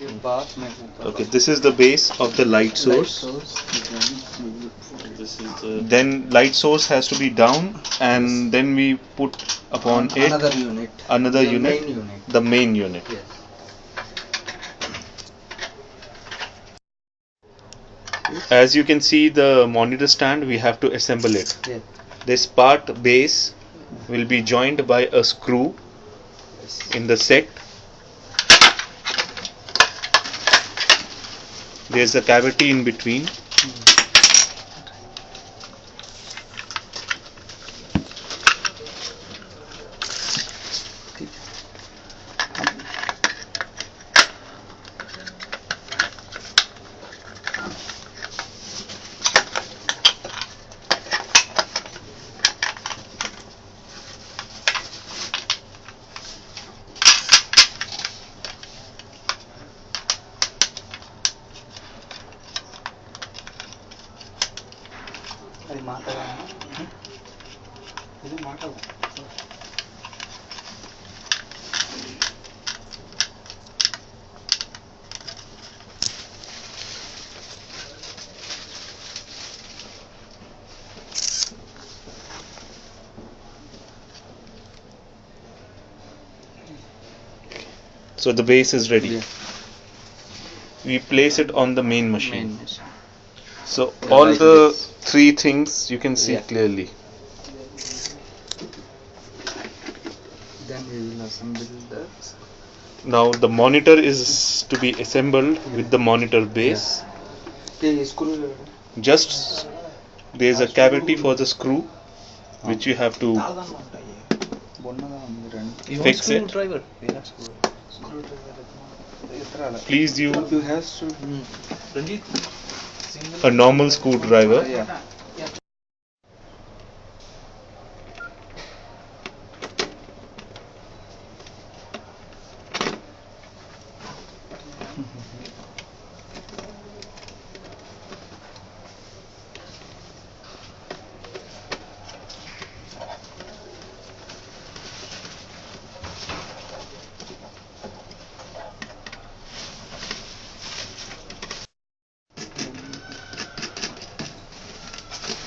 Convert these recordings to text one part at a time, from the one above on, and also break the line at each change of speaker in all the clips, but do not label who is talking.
Okay, this is the base of the light source.
This is the
Then light source has to be down, and then we put upon it
another unit.
another
The
unit,
main unit.
the main unit.
Yes.
As you can see, the monitor stand, we have to assemble it.
Yes.
This part base will be joined by a screw in the set. There's a cavity in between.
అది మాటగా ఇది మాట
So the base is ready.
Yeah.
We place it on the main machine.
main machine.
So
Yeah,
all
like
the
this.
three things you can see
Yeah.
clearly.
Then we will assemble the
Now the monitor is to be assembled with the monitor base.
screw.
Just there is a cavity for the screw which you have to fix it.
Screwdriver.
Please use
You have to.
a normal screwdriver.
Yeah.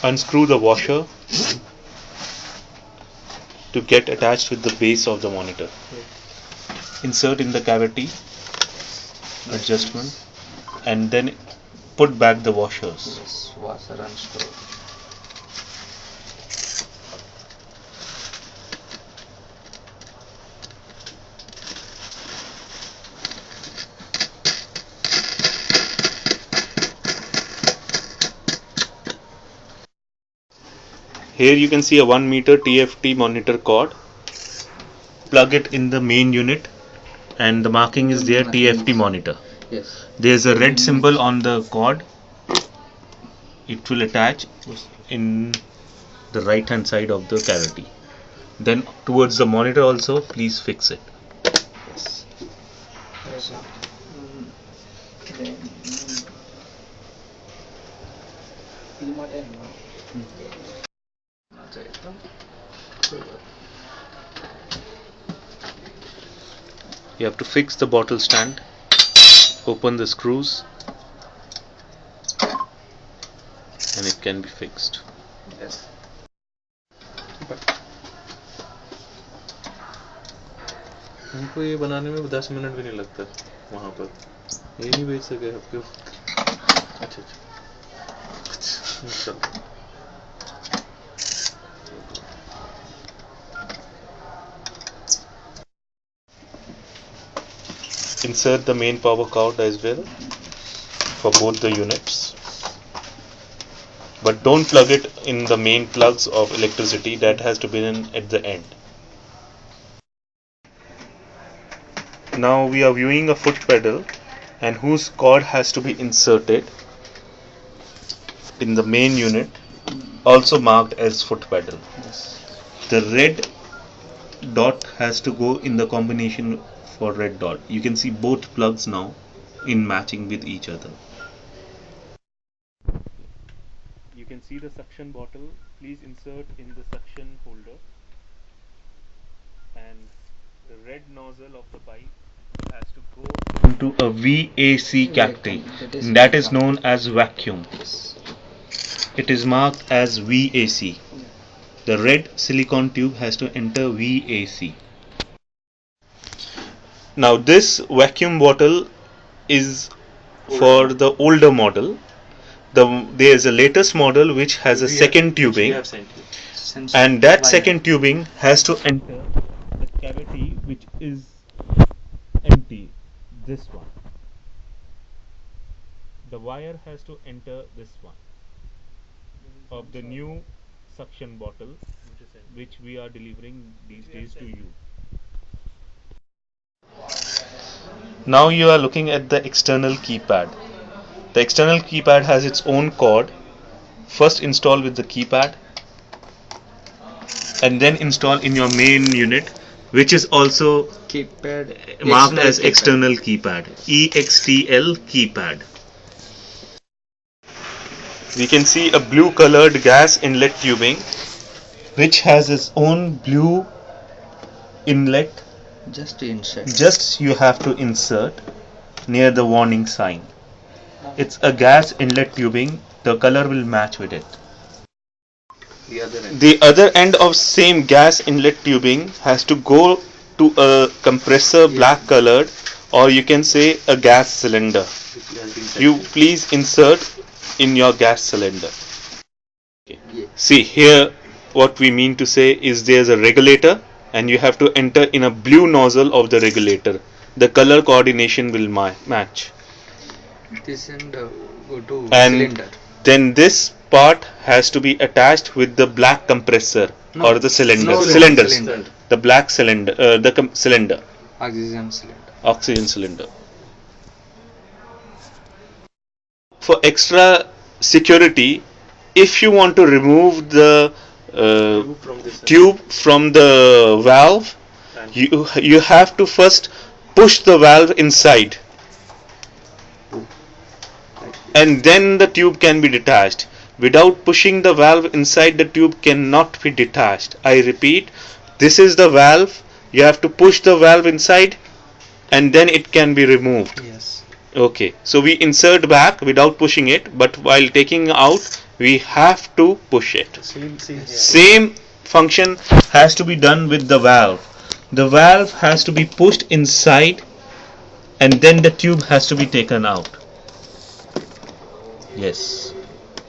Unscrew the washer to get attached with the base of the monitor. Insert in the cavity adjustment and then put back the washers.
Yes, washer and screw.
Here you can see a 1 meter TFT monitor cord. Plug it in the main unit and the marking is there, TFT monitor.
Yes.
There's a red symbol on the cord. It will attach in the right hand side of the cavity. Then towards the monitor also, please fix it.
Yes.
You have to fix the bottle stand, open the screws, and it can be fixed.
Yes.
हमको ये बनाने में 10 minute भी नहीं लगता वहाँ पर, ये नहीं बेच सके आपके। अच्छा चलो।
Insert the main power cord as well for both the units, but don't plug it in the main plugs of electricity. That has to be done at the end. Now we are viewing a foot pedal and whose cord has to be inserted in the main unit, also marked as foot pedal.
Yes.
The red dot has to go in the combination for red dot. You can see both plugs now in matching with each other. You can see the suction bottle. Please insert in the suction holder, and the red nozzle of the pipe has to go into a VAC cavity. That is known as vacuum. It is marked as VAC. The red silicone tube has to enter VAC. Now this vacuum bottle is for the older model. There is a latest model which has a second tubing, and that second tubing has to enter the cavity which is empty, this one. The wire has to enter this one of the new suction bottle which we are delivering these days to you. Now you are looking at the external keypad. The external keypad has its own cord. First install with the keypad and then install in your main unit, which is also
Keypad
marked as external keypad, EXTL keypad. We can see a blue colored gas inlet tubing which has its own blue inlet.
Just to insert.
Just you have to insert near the warning sign. It's a gas inlet tubing. The color will match with it. The other end of same gas inlet tubing has to go to a compressor, black colored, or you can say a gas cylinder. You please insert in your gas cylinder. Okay. See here, what we mean to say is there's a regulator and you have to enter in a blue nozzle of the regulator. The color coordination will match.
This end go to
And
cylinder.
then this part has to be attached with the black compressor or the cylinder. Cylinders.
Cylinder.
The black cylinder. Cylinder.
Oxygen cylinder.
Oxygen cylinder. For extra security, if you want to remove the tube from the valve, you have to first push the valve inside, and then the tube can be detached. Without pushing the valve inside, the tube cannot be detached. I repeat, this is the valve. You have to push the valve inside and then it can be removed.
Yes.
Okay, so we insert back without pushing it, but while taking out we have to push it. Same function has to be done with the valve. The valve has to be pushed inside and then the tube has to be taken out. Yes,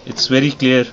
it's very clear.